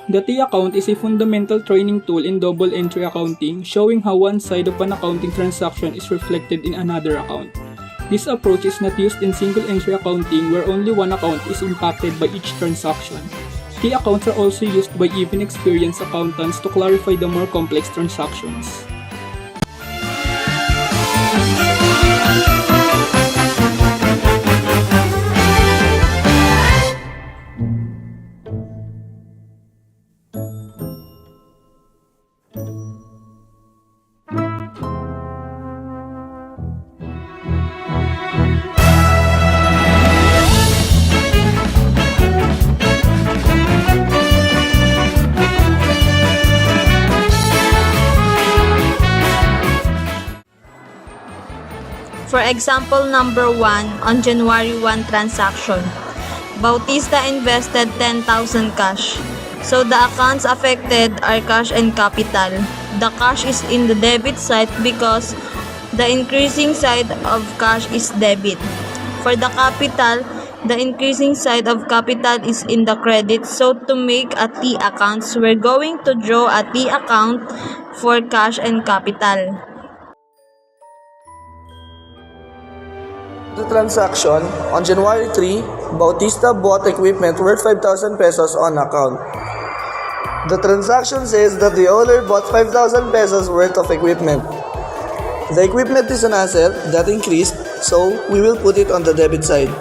The T account is a fundamental training tool in double entry accounting, showing how one side of an accounting transaction is reflected in another account. This approach is not used in single entry accounting where only one account is impacted by each transaction. T accounts are also used by even experienced accountants to clarify the more complex transactions. For example, number 1, on January 1 transaction, Bautista invested 10,000 cash. So the accounts affected are cash and capital. The cash is in the debit side because the increasing side of cash is debit. For the capital, the increasing side of capital is in the credit. So to make a T accounts, we're going to draw a T account for cash and capital. The transaction, on January 3, Bautista bought equipment worth 5,000 pesos on account. The transaction says that the owner bought 5,000 pesos worth of equipment. The equipment is an asset that increased, so we will put it on the debit side.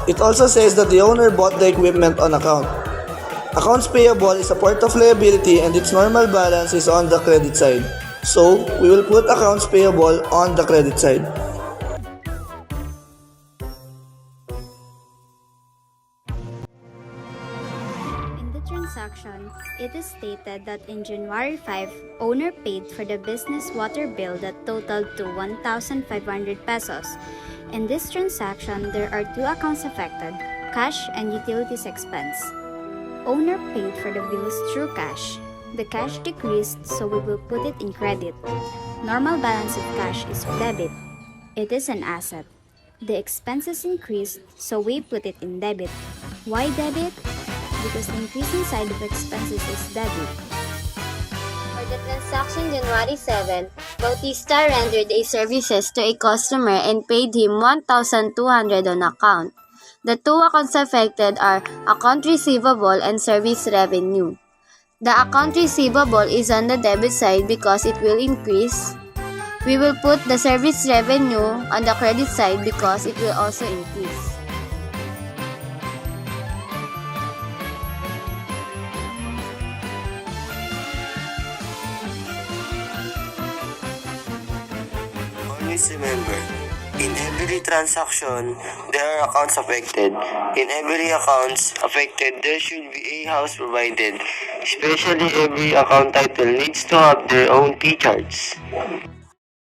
It also says that the owner bought the equipment on account. Accounts payable is a part of liability and its normal balance is on the credit side. So, we will put accounts payable on the credit side. Transaction, it is stated that in January 5, owner paid for the business water bill that totaled to 1,500 pesos. In this transaction, there are two accounts affected, cash and utilities expense. Owner paid for the bills through cash. The cash decreased, so we will put it in credit. Normal balance of cash is debit. It is an asset. The expenses increased, so we put it in debit. Why debit? Because the increasing side of expenses is debit. For the transaction January 7, Bautista rendered a services to a customer and paid him 1,200 on account. The two accounts affected are account receivable and service revenue. The account receivable is on the debit side because it will increase. We will put the service revenue on the credit side because it will also increase. Always remember, in every transaction, there are accounts affected. In every accounts affected, there should be a house provided. Especially every account title needs to have their own T-charts.